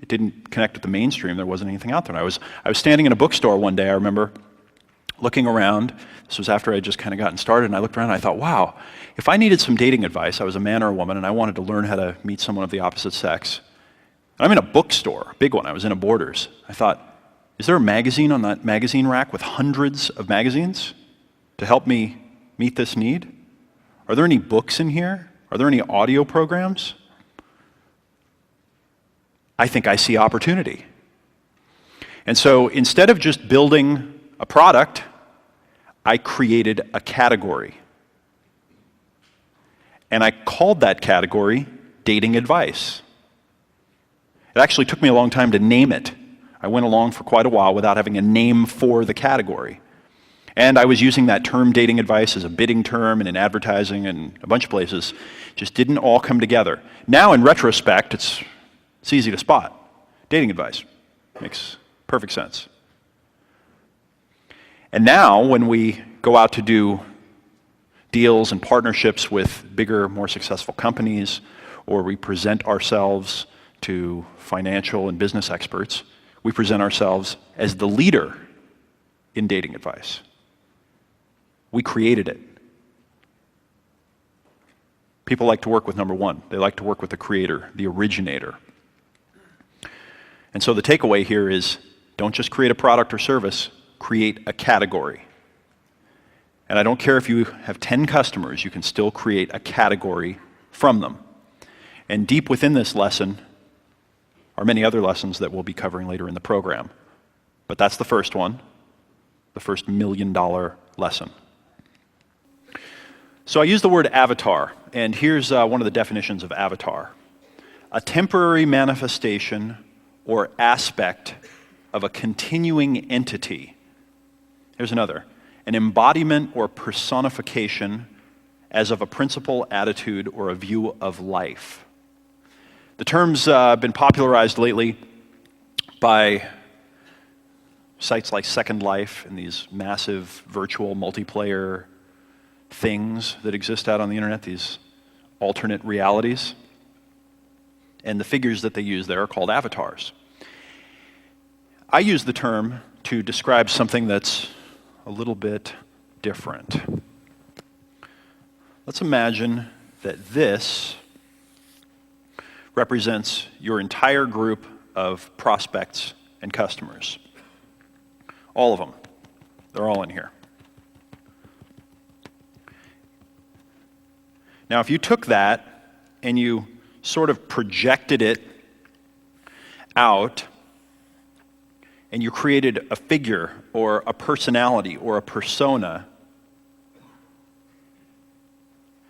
It didn't connect with the mainstream. There wasn't anything out there. And I was standing in a bookstore one day, I remember, looking around. This was after I had just kind of gotten started, and I looked around and I thought, wow, if I needed some dating advice, I was a man or a woman, and I wanted to learn how to meet someone of the opposite sex. And I'm in a bookstore, a big one. I was in a Borders. I thought, is there a magazine on that magazine rack with hundreds of magazines to help me meet this need? Are there any books in here? Are there any audio programs? I think I see opportunity. And so instead of just building a product, I created a category. And I called that category dating advice. It actually took me a long time to name it. I went along for quite a while without having a name for the category. And I was using that term dating advice as a bidding term and in advertising and a bunch of places. Just didn't all come together. Now in retrospect, it's easy to spot. Dating advice makes perfect sense. And now when we go out to do deals and partnerships with bigger, more successful companies, or we present ourselves to financial and business experts, we present ourselves as the leader in dating advice. We created it. People like to work with number one. They like to work with the creator, the originator. And so the takeaway here is, don't just create a product or service, create a category. And I don't care if you have 10 customers, you can still create a category from them. And deep within this lesson are many other lessons that we'll be covering later in the program. But that's the first one, the first $1 million lesson. So I use the word avatar, and here's one of the definitions of avatar. A temporary manifestation or aspect of a continuing entity. Here's another. An embodiment or personification as of a principle, attitude, or a view of life. The term's been popularized lately by sites like Second Life and these massive virtual multiplayer things that exist out on the internet, these alternate realities. And the figures that they use there are called avatars. I use the term to describe something that's a little bit different. Let's imagine that this represents your entire group of prospects and customers. All of them. They're all in here. Now, if you took that and you sort of projected it out, and you created a figure or a personality or a persona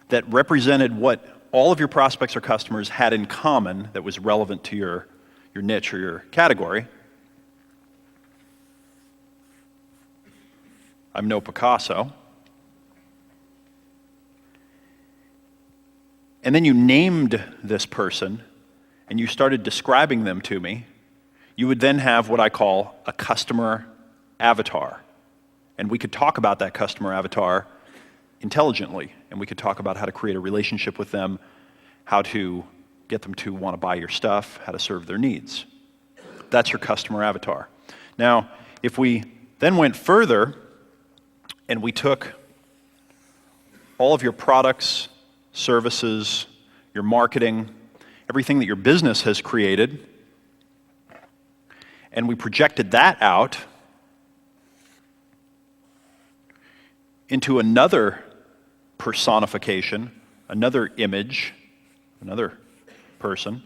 that represented what all of your prospects or customers had in common that was relevant to your niche or your category. I'm no Picasso. And then you named this person and you started describing them to me, you would then have what I call a customer avatar. And we could talk about that customer avatar intelligently, and we could talk about how to create a relationship with them, how to get them to want to buy your stuff, how to serve their needs. That's your customer avatar. Now, if we then went further and we took all of your products, services, your marketing, everything that your business has created, and we projected that out into another personification, another image, another person,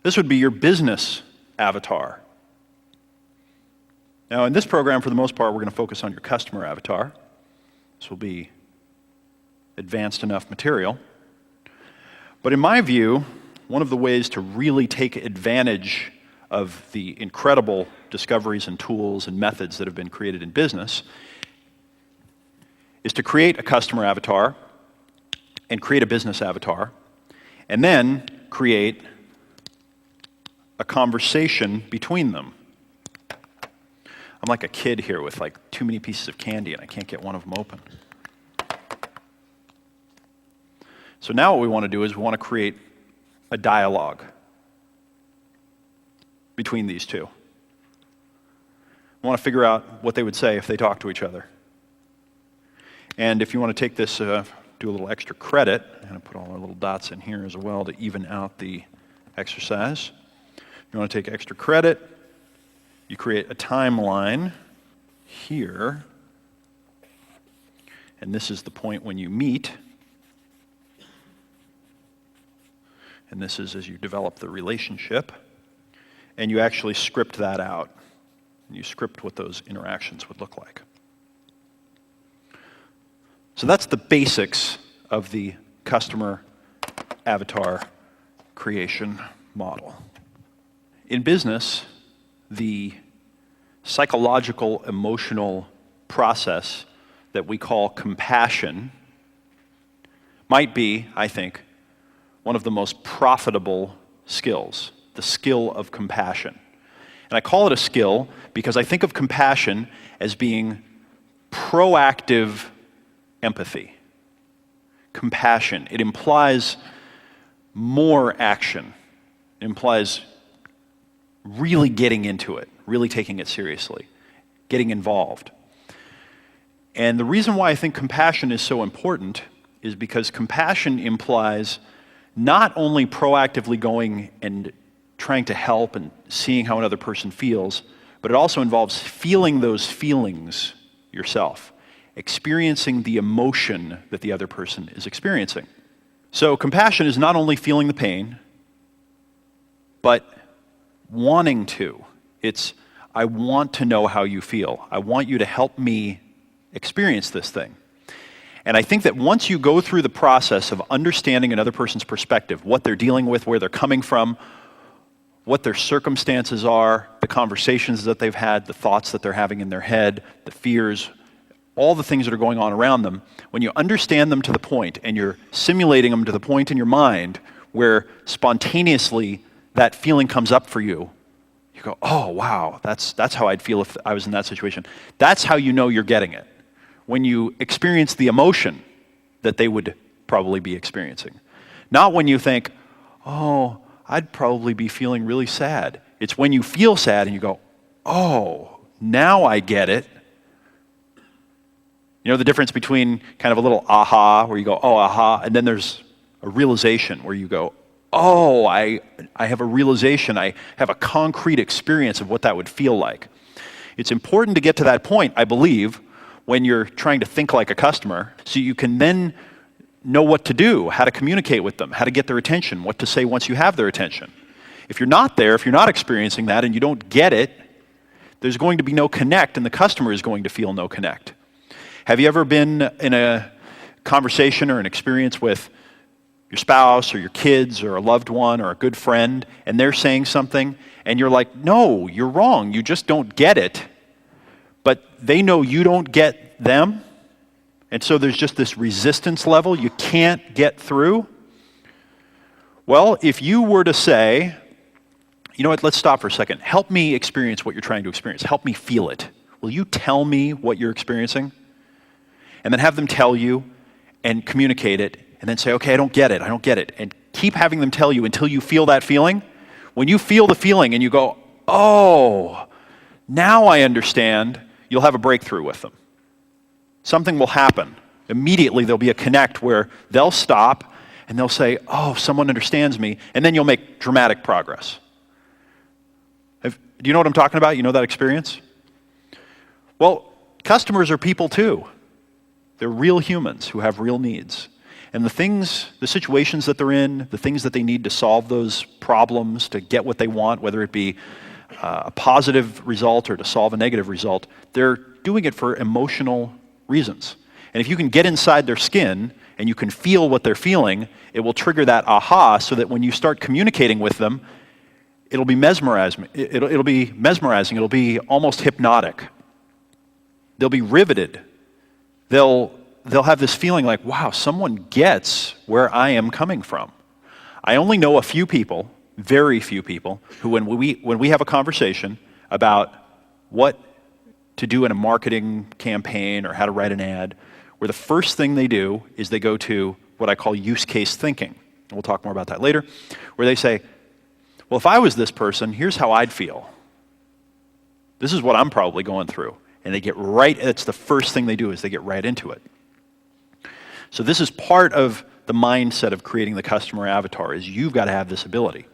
this would be your business avatar. Now, in this program, for the most part, we're going to focus on your customer avatar. This will be advanced enough material. But in my view, one of the ways to really take advantage of the incredible discoveries and tools and methods that have been created in business is to create a customer avatar and create a business avatar, and then create a conversation between them. I'm like a kid here with like too many pieces of candy and I can't get one of them open. So now what we want to do is we want to create a dialogue. between these two. I want to figure out what they would say if they talk to each other. And if you want to take this, do a little extra credit, I'm going to put all our little dots in here as well to even out the exercise. If you want to take extra credit, you create a timeline here. And this is the point when you meet. And this is as you develop the relationship. And you actually script that out. And you script what those interactions would look like. So that's the basics of the customer avatar creation model. In business, the psychological, emotional process that we call compassion might be, I think, one of the most profitable skills, the skill of compassion. And I call it a skill because I think of compassion as being proactive empathy. Compassion, it implies more action. It implies really getting into it, really taking it seriously, getting involved. And the reason why I think compassion is so important is because compassion implies not only proactively going and trying to help and seeing how another person feels, but it also involves feeling those feelings yourself, experiencing the emotion that the other person is experiencing. So compassion is not only feeling the pain, but wanting to. It's, I want to know how you feel. I want you to help me experience this thing. And I think that once you go through the process of understanding another person's perspective, what they're dealing with, where they're coming from, what their circumstances are, the conversations that they've had, the thoughts that they're having in their head, the fears, all the things that are going on around them, when you understand them to the point and you're simulating them to the point in your mind where spontaneously that feeling comes up for you, you go, oh, wow, that's how I'd feel if I was in that situation. That's how you know you're getting it. When you experience the emotion that they would probably be experiencing. Not when you think, oh, I'd probably be feeling really sad. It's when you feel sad and you go, oh, now I get it. You know the difference between kind of a little aha, where you go, oh, aha, and then there's a realization where you go, oh, I have a realization, I have a concrete experience of what that would feel like. It's important to get to that point, I believe, when you're trying to think like a customer, so you can then know what to do, how to communicate with them, how to get their attention, what to say once you have their attention. If you're not there, if you're not experiencing that and you don't get it, there's going to be no connect and the customer is going to feel no connect. Have you ever been in a conversation or an experience with your spouse or your kids or a loved one or a good friend and they're saying something and you're like, no, you're wrong, you just don't get it, but they know you don't get them? And so there's just this resistance level you can't get through. Well, if you were to say, you know what, let's stop for a second. Help me experience what you're trying to experience. Help me feel it. Will you tell me what you're experiencing? And then have them tell you and communicate it and then say, okay, I don't get it. And keep having them tell you until you feel that feeling. When you feel the feeling and you go, oh, now I understand, you'll have a breakthrough with them. Something will happen. Immediately there'll be a connect where they'll stop and they'll say, oh, someone understands me, and then you'll make dramatic progress. Do you know what I'm talking about? You know that experience? Well, customers are people too. They're real humans who have real needs. And the situations that they're in, the things that they need to solve those problems, to get what they want, whether it be a positive result or to solve a negative result, they're doing it for emotional reasons. And if you can get inside their skin and you can feel what they're feeling, it will trigger that aha so that when you start communicating with them, it'll be mesmerizing. It'll be mesmerizing. It'll be almost hypnotic. They'll be riveted. They'll have this feeling like, wow, someone gets where I am coming from. I only know a few people, very few people, who when we have a conversation about what to do in a marketing campaign or how to write an ad, where the first thing they do is they go to what I call use case thinking. And we'll talk more about that later, where they say, Well, if I was this person, here's how I'd feel. This is what I'm probably going through. And they get it's the first thing they do is they get right into it. So this is part of the mindset of creating the customer avatar, is you've got to have this ability.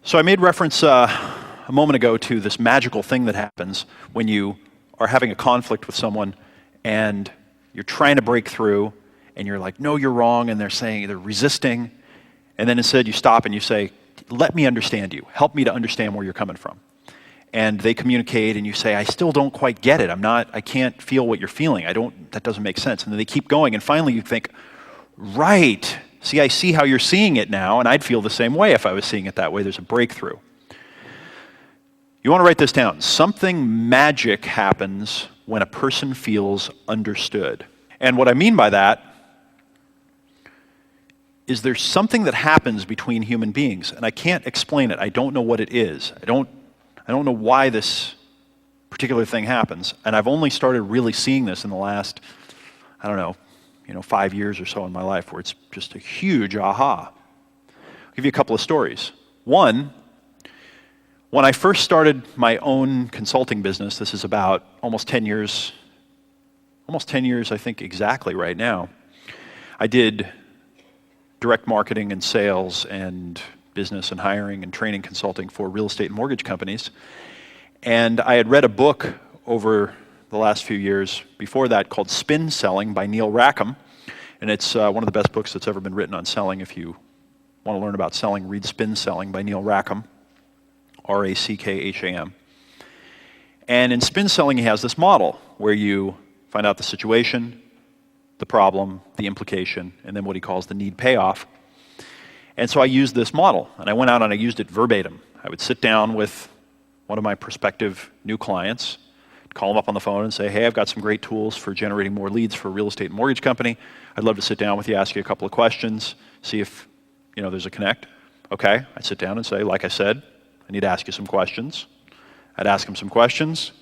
So I made reference a moment ago to this magical thing that happens when you are having a conflict with someone and you're trying to break through and you're like, no, you're wrong, and they're resisting, and then instead you stop and you say, let me understand you. Help me to understand where you're coming from. And they communicate and you say, I still don't quite get it. I can't feel what you're feeling. That doesn't make sense. And then they keep going, and finally you think, right, see, I see how you're seeing it now, and I'd feel the same way if I was seeing it that way. There's a breakthrough. You want to write this down. Something magic happens when a person feels understood. And what I mean by that is there's something that happens between human beings, and I can't explain it. I don't know what it is. I don't know why this particular thing happens, and I've only started really seeing this in the last, 5 years or so in my life, where it's just a huge aha. I'll give you a couple of stories. One, when I first started my own consulting business, this is about almost 10 years, I think exactly right now, I did direct marketing and sales and business and hiring and training consulting for real estate and mortgage companies. And I had read a book over the last few years before that called Spin Selling by Neil Rackham. And it's one of the best books that's ever been written on selling. If you want to learn about selling, read Spin Selling by Neil Rackham, Rackham. And in Spin Selling, he has this model where you find out the situation, the problem, the implication, and then what he calls the need payoff. And so I used this model, and I went out and I used it verbatim. I would sit down with one of my prospective new clients, call them up on the phone and say, hey, I've got some great tools for generating more leads for a real estate and mortgage company. I'd love to sit down with you, ask you a couple of questions, see if there's a connect. Okay, I'd sit down and say, like I said, I need to ask you some questions. I'd ask him some questions.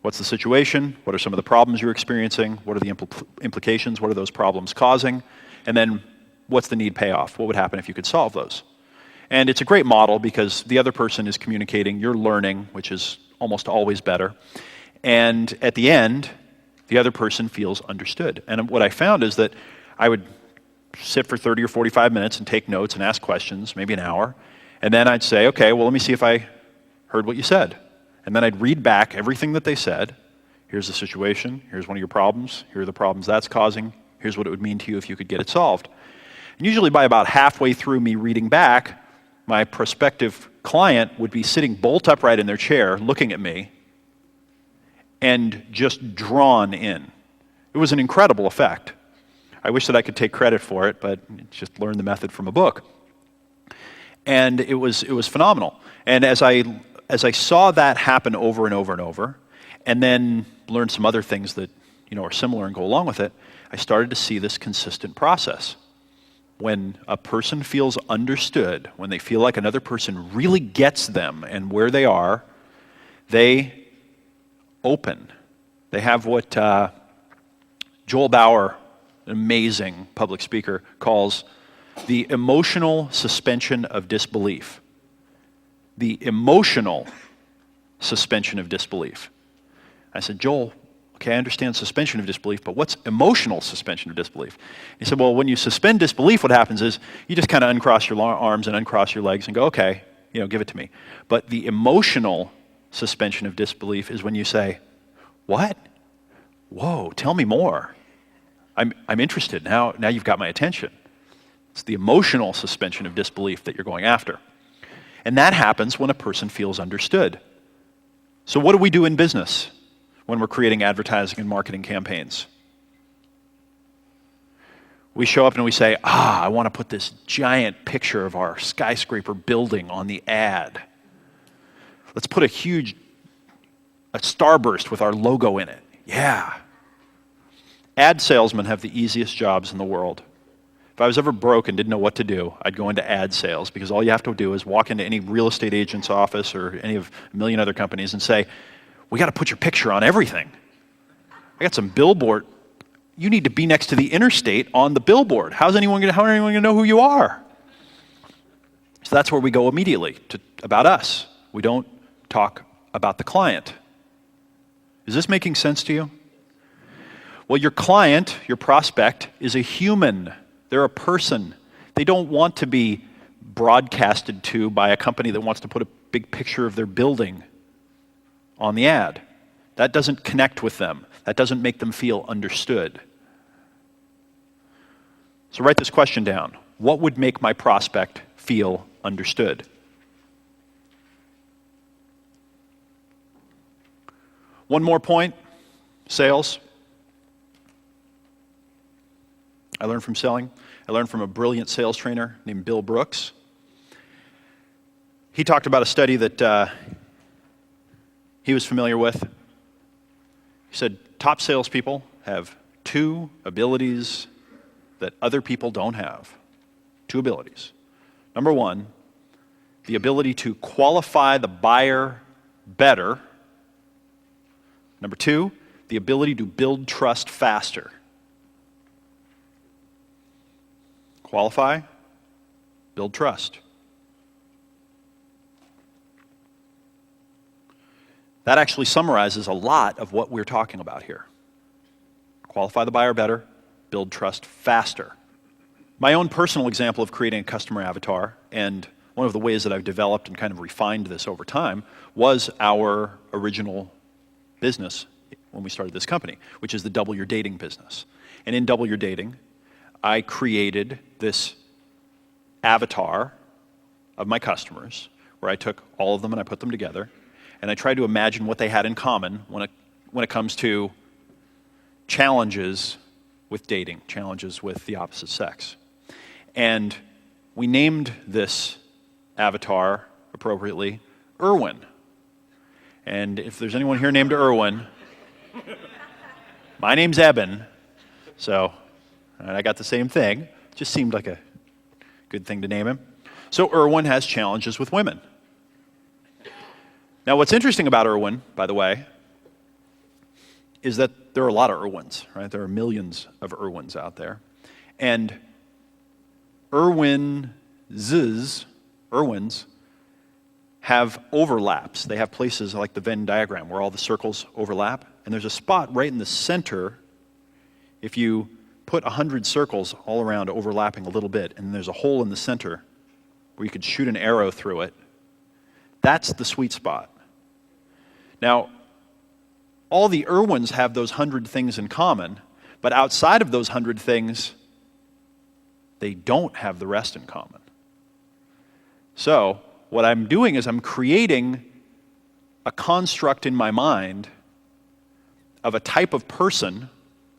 What's the situation? What are some of the problems you're experiencing? What are the implications? What are those problems causing? And then what's the need payoff? What would happen if you could solve those? And it's a great model because the other person is communicating, you're learning, which is almost always better. And at the end, the other person feels understood. And what I found is that I would sit for 30 or 45 minutes and take notes and ask questions, maybe an hour. And then I'd say, okay, well, let me see if I heard what you said. And then I'd read back everything that they said. Here's the situation. Here's one of your problems. Here are the problems that's causing. Here's what it would mean to you if you could get it solved. And usually by about halfway through me reading back, my prospective client would be sitting bolt upright in their chair, looking at me, and just drawn in. It was an incredible effect. I wish that I could take credit for it, but just learned the method from a book. And it was phenomenal. And as I saw that happen over and over and over, and then learned some other things that are similar and go along with it, I started to see this consistent process. When a person feels understood, when they feel like another person really gets them and where they are, they open. They have what Joel Bauer, an amazing public speaker, calls the emotional suspension of disbelief. The emotional suspension of disbelief. I said, Joel, okay, I understand suspension of disbelief, but what's emotional suspension of disbelief? He said, well, when you suspend disbelief, what happens is you just kind of uncross your arms and uncross your legs and go, okay, give it to me. But the emotional suspension of disbelief is when you say, what? Whoa, tell me more. I'm interested. Now you've got my attention. It's the emotional suspension of disbelief that you're going after. And that happens when a person feels understood. So what do we do in business when we're creating advertising and marketing campaigns? We show up and we say, I want to put this giant picture of our skyscraper building on the ad. Let's put a starburst with our logo in it. Yeah. Ad salesmen have the easiest jobs in the world. If I was ever broke and didn't know what to do, I'd go into ad sales, because all you have to do is walk into any real estate agent's office or any of a million other companies and say, we got to put your picture on everything. I got some billboard. You need to be next to the interstate on the billboard. How are anyone going to know who you are? So that's where we go immediately, about us. We don't talk about the client. Is this making sense to you? Well, your client, your prospect, is a human. They're a person. They don't want to be broadcasted to by a company that wants to put a big picture of their building on the ad. That doesn't connect with them. That doesn't make them feel understood. So write this question down. What would make my prospect feel understood? One more point, sales. I learned from selling. I learned from a brilliant sales trainer named Bill Brooks. He talked about a study that he was familiar with. He said, top salespeople have 2 abilities that other people don't have. 2 abilities. Number 1, the ability to qualify the buyer better. Number 2, the ability to build trust faster. Qualify, build trust. That actually summarizes a lot of what we're talking about here. Qualify the buyer better, build trust faster. My own personal example of creating a customer avatar, and one of the ways that I've developed and kind of refined this over time, was our original business when we started this company, which is the Double Your Dating business. And in Double Your Dating, I created this avatar of my customers, where I took all of them and I put them together, and I tried to imagine what they had in common when it comes to challenges with dating, challenges with the opposite sex. And we named this avatar appropriately Irwin. And if there's anyone here named Irwin, my name's Eben, so I got the same thing. Just seemed like a good thing to name him. So Irwin has challenges with women. Now what's interesting about Irwin, by the way, is that there are a lot of Irwins, right? There are millions of Irwins out there. And Irwins have overlaps. They have places like the Venn diagram where all the circles overlap. And there's a spot right in the center. If you put 100 circles all around overlapping a little bit, and there's a hole in the center where you could shoot an arrow through it, that's the sweet spot. Now, all the Irwins have those 100 things in common, but outside of those 100 things, they don't have the rest in common. So, what I'm doing is I'm creating a construct in my mind of a type of person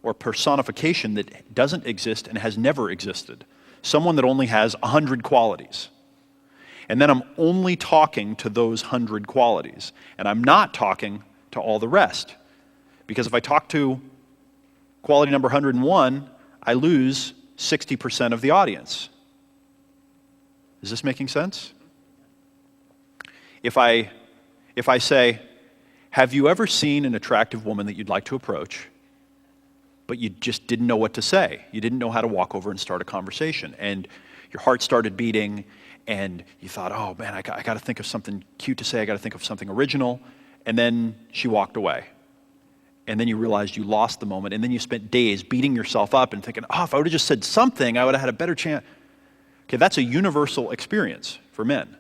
or personification that doesn't exist and has never existed. Someone that only has 100 qualities. And then I'm only talking to those 100 qualities. And I'm not talking to all the rest. Because if I talk to quality number 101, I lose 60% of the audience. Is this making sense? If I say, have you ever seen an attractive woman that you'd like to approach, but you just didn't know what to say? You didn't know how to walk over and start a conversation. And your heart started beating, and you thought, oh man, I got to think of something cute to say, I got to think of something original. And then she walked away. And then you realized you lost the moment, and then you spent days beating yourself up and thinking, oh, if I would have just said something, I would have had a better chance. Okay, that's a universal experience for men.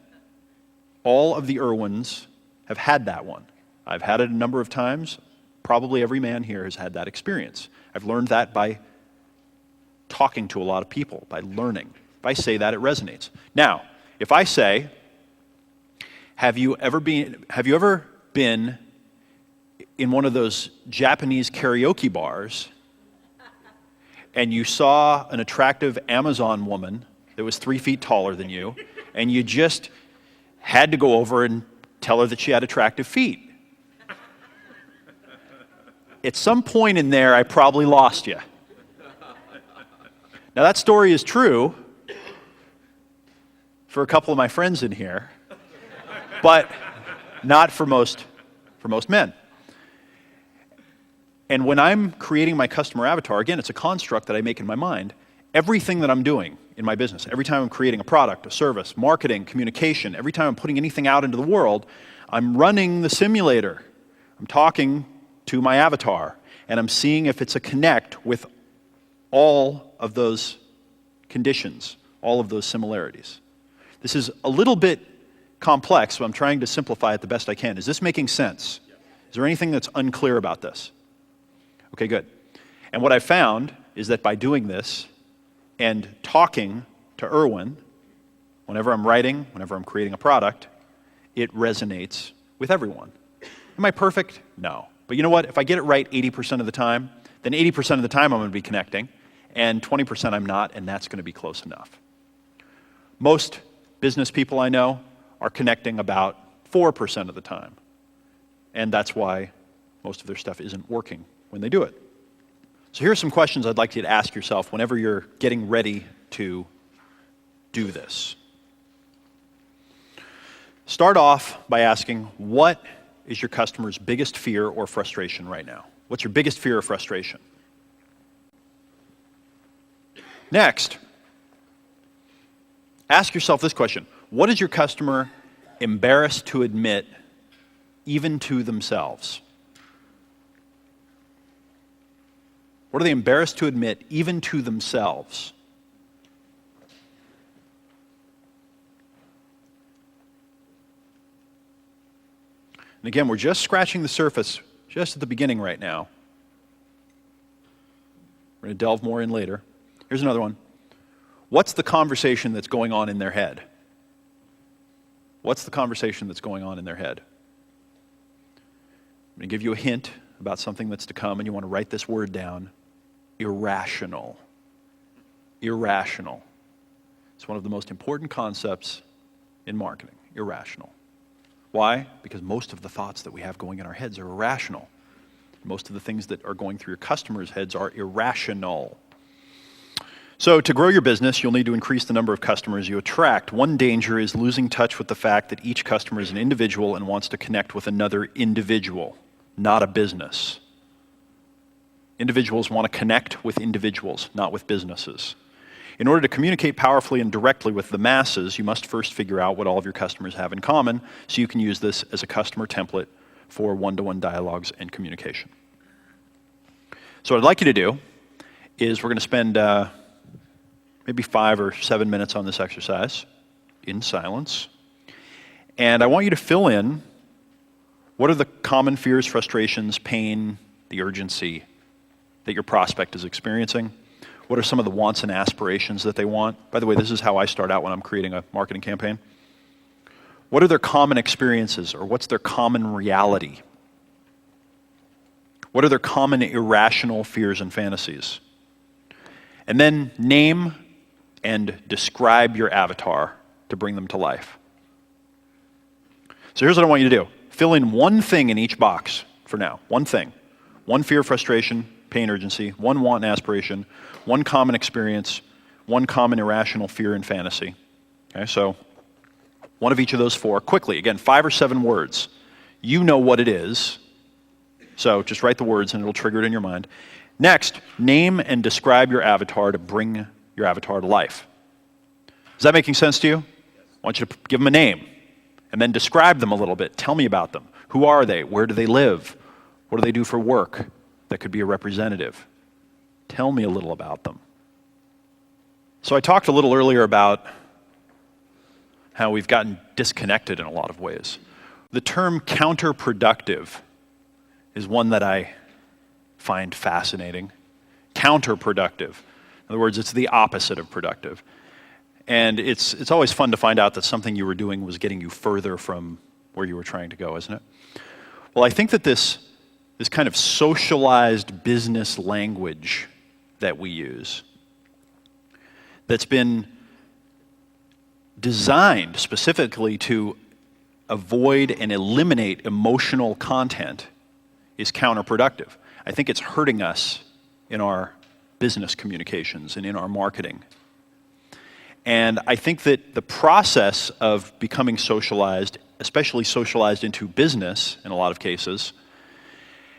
All of the Irwins have had that one. I've had it a number of times. Probably every man here has had that experience. I've learned that by talking to a lot of people, by learning. If I say that, it resonates. Now, if I say, have you ever been in one of those Japanese karaoke bars and you saw an attractive Amazon woman that was 3 feet taller than you, and you just had to go over and tell her that she had attractive feet? At some point in there, I probably lost you. Now that story is true for a couple of my friends in here, but not for most men. And when I'm creating my customer avatar, again, it's a construct that I make in my mind. Everything that I'm doing in my business. Every time I'm creating a product, a service, marketing, communication, every time I'm putting anything out into the world, I'm running the simulator. I'm talking to my avatar, and I'm seeing if it's a connect with all of those conditions, all of those similarities. This is a little bit complex, so I'm trying to simplify it the best I can. Is this making sense? Is there anything that's unclear about this? Okay, good. And what I found is that by doing this and talking to Erwin, whenever I'm writing, whenever I'm creating a product, it resonates with everyone. Am I perfect? No. But you know what? If I get it right 80% of the time, then 80% of the time I'm going to be connecting, and 20% I'm not, and that's going to be close enough. Most business people I know are connecting about 4% of the time, and that's why most of their stuff isn't working when they do it. So here are some questions I'd like you to ask yourself whenever you're getting ready to do this. Start off by asking, what is your customer's biggest fear or frustration right now? What's your biggest fear or frustration? Next, ask yourself this question. What is your customer embarrassed to admit, even to themselves? What are they embarrassed to admit, even to themselves? And again, we're just scratching the surface, just at the beginning right now. We're going to delve more in later. Here's another one. What's the conversation that's going on in their head? What's the conversation that's going on in their head? I'm going to give you a hint about something that's to come, and you want to write this word down. Irrational. Irrational. It's one of the most important concepts in marketing. Irrational. Why? Because most of the thoughts that we have going in our heads are irrational. Most of the things that are going through your customers' heads are irrational. So to grow your business, you'll need to increase the number of customers you attract. One danger is losing touch with the fact that each customer is an individual and wants to connect with another individual, not a business. Individuals want to connect with individuals, not with businesses. In order to communicate powerfully and directly with the masses, you must first figure out what all of your customers have in common, so you can use this as a customer template for one-to-one dialogues and communication. So what I'd like you to do is we're going to spend maybe 5 or 7 minutes on this exercise in silence. And I want you to fill in what are the common fears, frustrations, pain, the urgency that your prospect is experiencing. What are some of the wants and aspirations that they want? By the way, this is how I start out when I'm creating a marketing campaign. What are their common experiences, or what's their common reality? What are their common irrational fears and fantasies? And then name and describe your avatar to bring them to life. So here's what I want you to do. Fill in one thing in each box for now. One thing. One fear, frustration, pain, urgency. One want and aspiration. One common experience. One common irrational fear and fantasy. Okay, so one of each of those 4. Quickly, again, 5 or 7 words. You know what it is. So just write the words and it'll trigger it in your mind. Next, name and describe your avatar to bring your avatar to life. Is that making sense to you? I want you to give them a name and then describe them a little bit. Tell me about them. Who are they? Where do they live? What do they do for work? That could be a representative. Tell me a little about them. So I talked a little earlier about how we've gotten disconnected in a lot of ways. The term counterproductive is one that I find fascinating. Counterproductive. In other words, it's the opposite of productive. And it's always fun to find out that something you were doing was getting you further from where you were trying to go, isn't it? Well, I think that this kind of socialized business language that we use, that's been designed specifically to avoid and eliminate emotional content, is counterproductive. I think it's hurting us in our business communications and in our marketing. And I think that the process of becoming socialized, especially socialized into business in a lot of cases,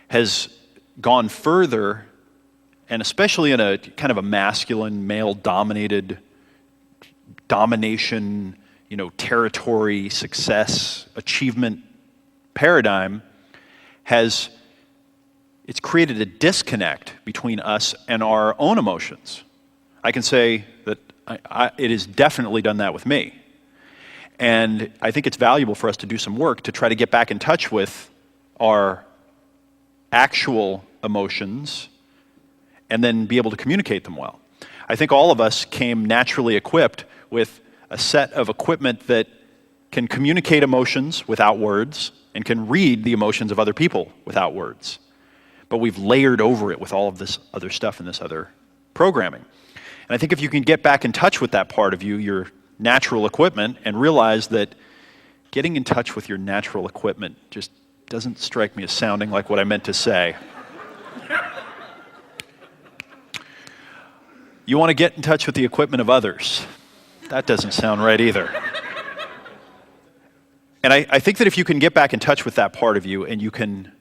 has gone further, and especially in a kind of a masculine, male-dominated domination, territory, success, achievement paradigm it's created a disconnect between us and our own emotions. I can say that it has definitely done that with me. And I think it's valuable for us to do some work to try to get back in touch with our actual emotions and then be able to communicate them well. I think all of us came naturally equipped with a set of equipment that can communicate emotions without words and can read the emotions of other people without words. But we've layered over it with all of this other stuff and this other programming. And I think if you can get back in touch with that part of you, your natural equipment, and realize that getting in touch with your natural equipment just doesn't strike me as sounding like what I meant to say. You want to get in touch with the equipment of others. That doesn't sound right either. And I think that if you can get back in touch with that part of you and you can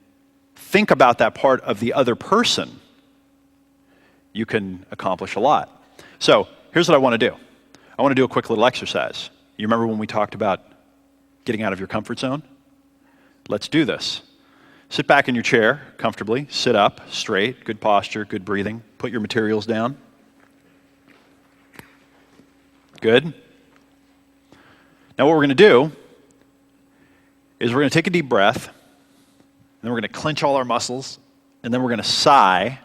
think about that part of the other person, you can accomplish a lot. So here's what I want to do. I want to do a quick little exercise. You remember when we talked about getting out of your comfort zone? Let's do this. Sit back in your chair comfortably. Sit up, straight, good posture, good breathing. Put your materials down. Good. Now what we're going to do is we're going to take a deep breath, and then we're going to clench all our muscles, and then we're going to sigh.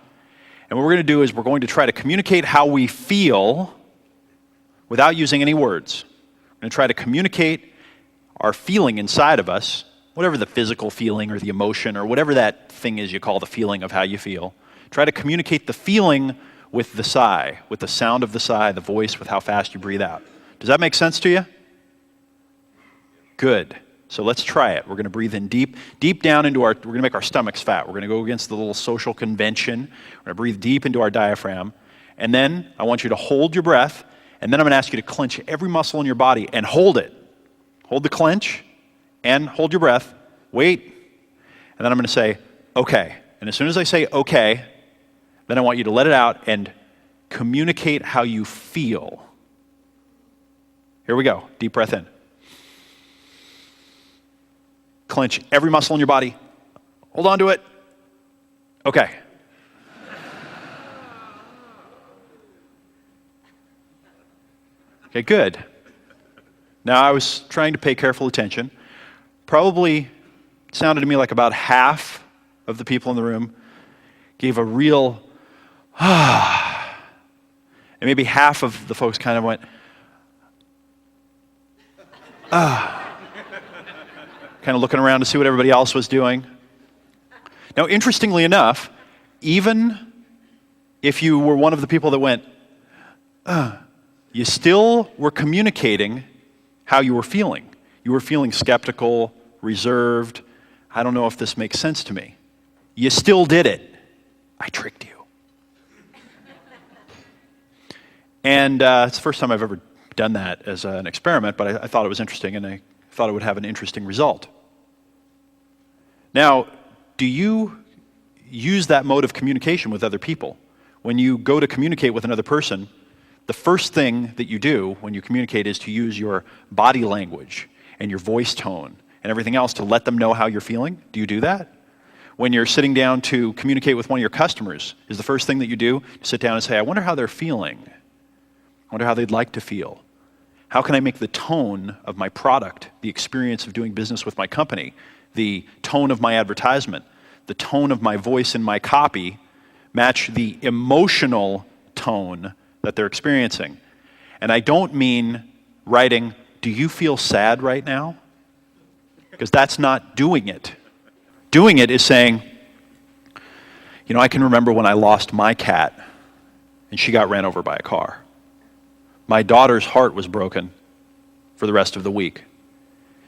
And what we're going to do is we're going to try to communicate how we feel without using any words. We're going to try to communicate our feeling inside of us, whatever the physical feeling or the emotion or whatever that thing is you call the feeling of how you feel. Try to communicate the feeling with the sigh, with the sound of the sigh, the voice, with how fast you breathe out. Does that make sense to you? Good. So let's try it. We're going to breathe in deep down into we're going to make our stomachs fat. We're going to go against the little social convention. We're going to breathe deep into our diaphragm. And then I want you to hold your breath. And then I'm going to ask you to clench every muscle in your body and hold it. Hold the clench and hold your breath. Wait. And then I'm going to say, okay. And as soon as I say okay, then I want you to let it out and communicate how you feel. Here we go. Deep breath in. Clench every muscle in your body. Hold on to it. Okay. Okay, good. Now I was trying to pay careful attention. Probably sounded to me like about half of the people in the room gave a real and maybe half of the folks kind of went kind of looking around to see what everybody else was doing. Now, interestingly enough, even if you were one of the people that went, you still were communicating how you were feeling. You were feeling skeptical, reserved. I don't know if this makes sense to me. You still did it. I tricked you. And it's the first time I've ever done that as an experiment, but I thought it was interesting, and I thought it would have an interesting result. Now, do you use that mode of communication with other people? When you go to communicate with another person, the first thing that you do when you communicate is to use your body language and your voice tone and everything else to let them know how you're feeling. Do you do that? When you're sitting down to communicate with one of your customers, is the first thing that you do to sit down and say, I wonder how they're feeling. I wonder how they'd like to feel. How can I make the tone of my product, the experience of doing business with my company, the tone of my advertisement, the tone of my voice in my copy match the emotional tone that they're experiencing? And I don't mean writing, do you feel sad right now? Because that's not doing it. Doing it is saying, I can remember when I lost my cat and she got ran over by a car. My daughter's heart was broken for the rest of the week.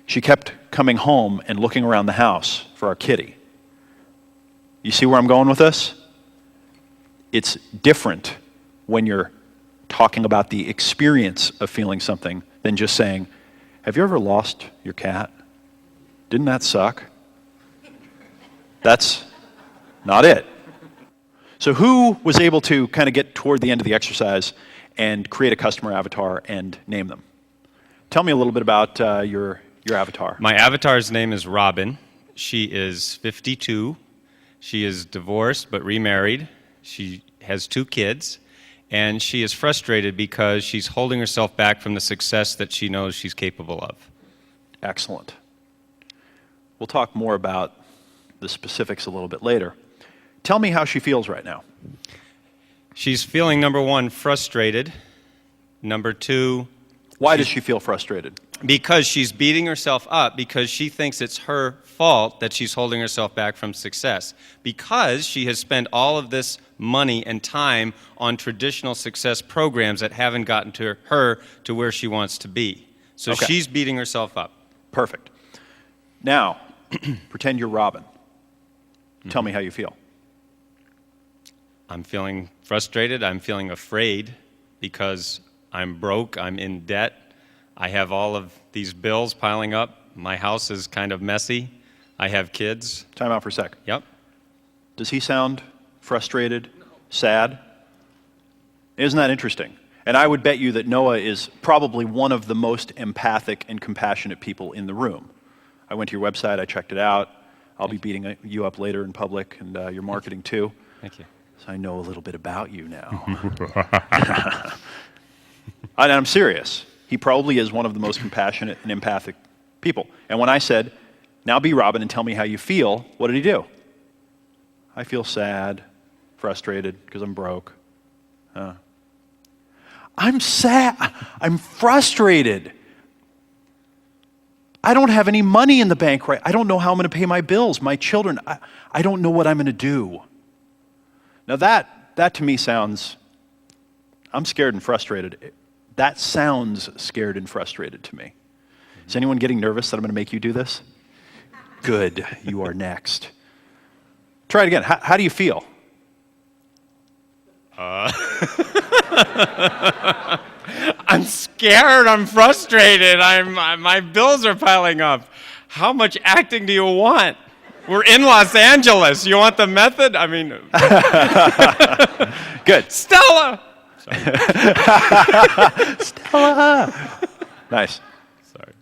She kept coming home and looking around the house for our kitty. You see where I'm going with this? It's different when you're talking about the experience of feeling something than just saying, have you ever lost your cat? Didn't that suck? That's not it. So who was able to kind of get toward the end of the exercise and create a customer avatar and name them. Tell me a little bit about your avatar. My avatar's name is Robin. She is 52. She is divorced but remarried. She has 2 kids, and she is frustrated because she's holding herself back from the success that she knows she's capable of. Excellent. We'll talk more about the specifics a little bit later. Tell me how she feels right now. She's feeling, number 1, frustrated. Number 2... Why does she feel frustrated? Because she's beating herself up because she thinks it's her fault that she's holding herself back from success. Because she has spent all of this money and time on traditional success programs that haven't gotten to her to where she wants to be. So Okay. she's beating herself up. Perfect. Now, pretend you're Robin. Tell me how you feel. I'm feeling frustrated. I'm feeling afraid because I'm broke. I'm in debt. I have all of these bills piling up. My house is kind of messy. I have kids. Time out for a sec. Yep. Does he sound frustrated, sad? Isn't that interesting? And I would bet you that Noah is probably one of the most empathic and compassionate people in the room. I went to your website, I checked it out. I'll be beating you up later in public, and your marketing too. Thank you. So I know a little bit about you now. And I'm serious. He probably is one of the most compassionate and empathic people. And when I said, now be Robin and tell me how you feel, what did he do? I feel sad, frustrated, because I'm broke. I'm sad. I'm frustrated. I don't have any money in the bank, right? I don't know how I'm going to pay my bills, my children. I don't know what I'm going to do. Now that to me sounds, I'm scared and frustrated. That sounds scared and frustrated to me. Is anyone getting nervous that I'm going to make you do this? Good, you are next. Try it again. How do you feel? I'm scared. I'm frustrated. My bills are piling up. How much acting do you want? We're in Los Angeles. You want the method? I mean... Good. Stella! Stella! Nice. Sorry.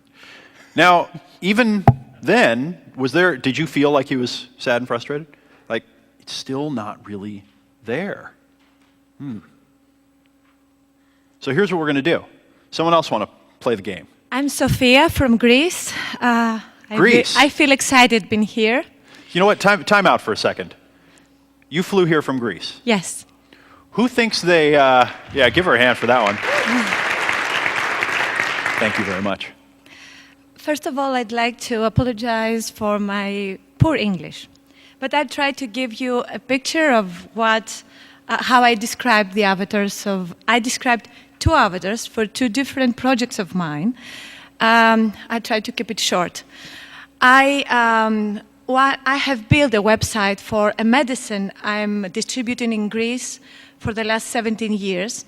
Now, even then, did you feel like he was sad and frustrated? Like, it's still not really there. So here's what we're going to do. Someone else want to play the game? I'm Sophia from Greece. Greece? I feel excited being here. You know what? Time out for a second. You flew here from Greece. Yes. Who thinks they... yeah, give her a hand for that one. Thank you very much. First of all, I'd like to apologize for my poor English. But I tried to give you a picture of how I described the avatars of... I described 2 avatars for 2 different projects of mine. I tried to keep it short. I have built a website for a medicine I'm distributing in Greece for the last 17 years,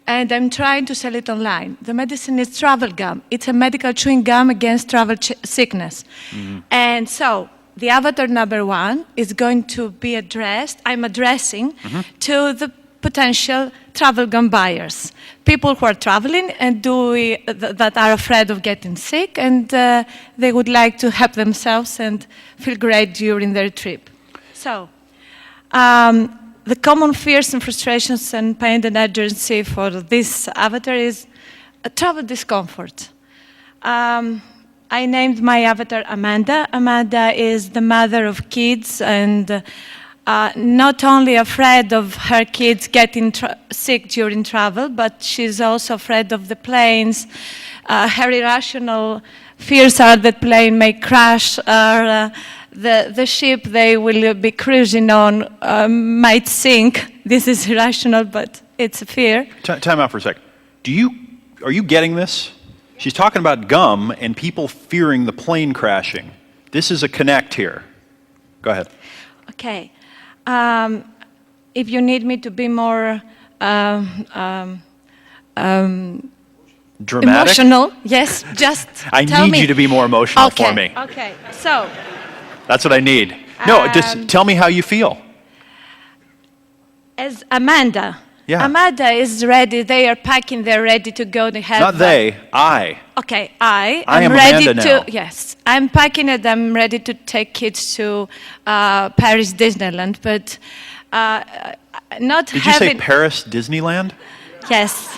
and I'm trying to sell it online. The medicine is travel gum. It's a medical chewing gum against travel sickness. Mm-hmm. And so the avatar number 1 is going to be I'm addressing to the potential travel gum buyers, people who are traveling and that are afraid of getting sick, and they would like to help themselves and feel great during their trip. So, the common fears and frustrations and pain and urgency for this avatar is travel discomfort. I named my avatar Amanda. Amanda is the mother of kids and not only afraid of her kids getting sick during travel, but she's also afraid of the planes. Her irrational fears are that plane may crash, or the ship they will be cruising on might sink. This is irrational, but it's a fear. Time out for a sec. Are you getting this? She's talking about gum and people fearing the plane crashing. This is a connect here. Go ahead. Okay. If you need me to be more dramatic? Emotional, yes, just I tell need me. you to be more emotional for me. Okay, so... That's what I need. No, just tell me how you feel. As Amanda, Yeah. Amanda is ready. They are packing. They're ready to go. They have. Not they, I. Okay, I I am am ready Amanda to. now. Yes, I'm packing it. I'm ready to take kids to Paris Disneyland, but not Did you say having. Paris Disneyland? Yes.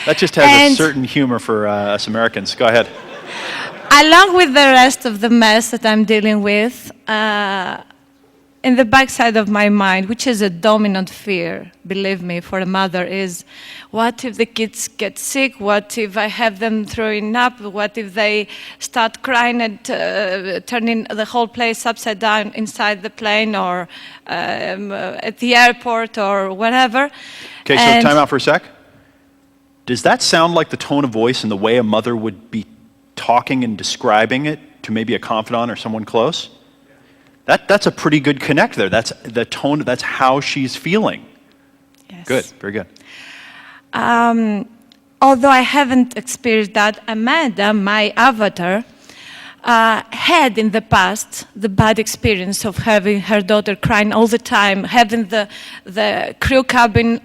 That just has a And- certain humor for us Americans. Go ahead. Along with the rest of the mess that I'm dealing with, in the backside of my mind, which is a dominant fear, believe me, for a mother, is what if the kids get sick? What if I have them throwing up? What if they start crying and turning the whole place upside down inside the plane or at the airport or whatever? Okay, so And- time out for a sec. Does that sound like the tone of voice and the way a mother would be talking and describing it to maybe a confidant or someone close? That's a pretty good connect there. That's the tone, that's how she's feeling. Yes. Good, very good. Although I haven't experienced that, Amanda, my avatar, had in the past the bad experience of having her daughter crying all the time, having the crew cabin,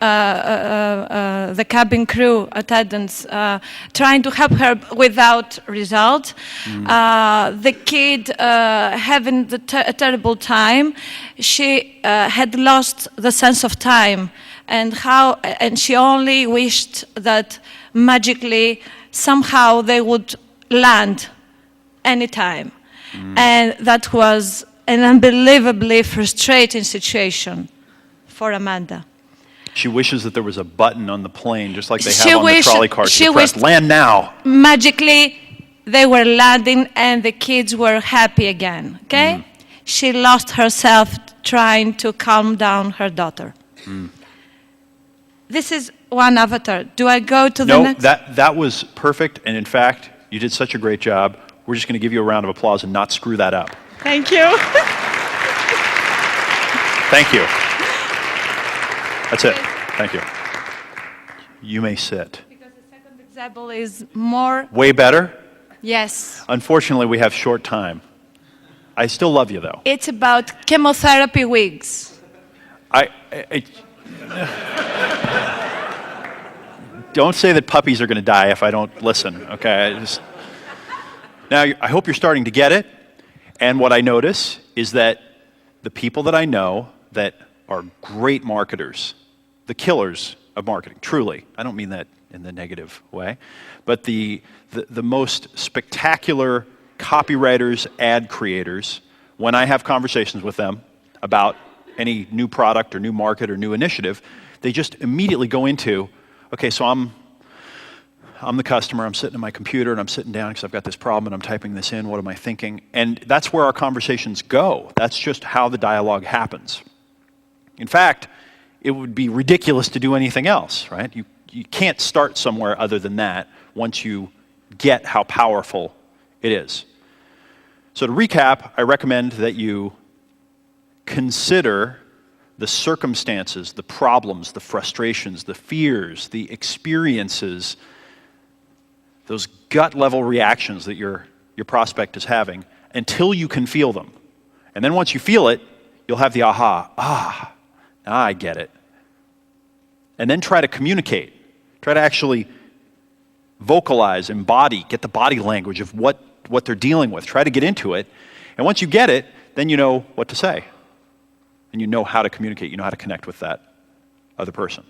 the cabin crew attendants trying to help her without result. The kid having a terrible time. She had lost the sense of time, and she only wished that magically somehow they would land anytime. And that was an unbelievably frustrating situation for Amanda. She wishes that there was a button on the plane, just like they She have on the wished- trolley cars. she You press wished- land now. Magically, they were landing and the kids were happy again, okay? She lost herself trying to calm down her daughter. This is one avatar. Do I go to the No, next? that was perfect, and in fact, you did such a great job. We're just going to give you a round of applause and not screw that up. Thank you. Thank you. That's it. Thank you. You may sit. Because the second example is more, Way better? yes. Unfortunately, we have short time. I still love you, though. It's about chemotherapy wigs. I don't say that puppies are going to die if I don't listen, okay? Now, I hope you're starting to get it. And what I notice is that the people that I know that are great marketers, the killers of marketing, truly, I don't mean that in the negative way, but the most spectacular copywriters, ad creators, when I have conversations with them about any new product or new market or new initiative, they just immediately go into, okay, so I'm the customer, I'm sitting at my computer and I'm sitting down because I've got this problem and I'm typing this in, what am I thinking? And that's where our conversations go. That's just how the dialogue happens. In fact, it would be ridiculous to do anything else, right? You can't start somewhere other than that once you get how powerful it is. So to recap, I recommend that you consider the circumstances, the problems, the frustrations, the fears, the experiences, those gut level reactions that your prospect is having until you can feel them. And then once you feel it, you'll have the aha, now I get it. And then try to communicate. Try to actually vocalize, embody, get the body language of what they're dealing with. Try to get into it. And once you get it, then you know what to say. And you know how to communicate, you know how to connect with that other person.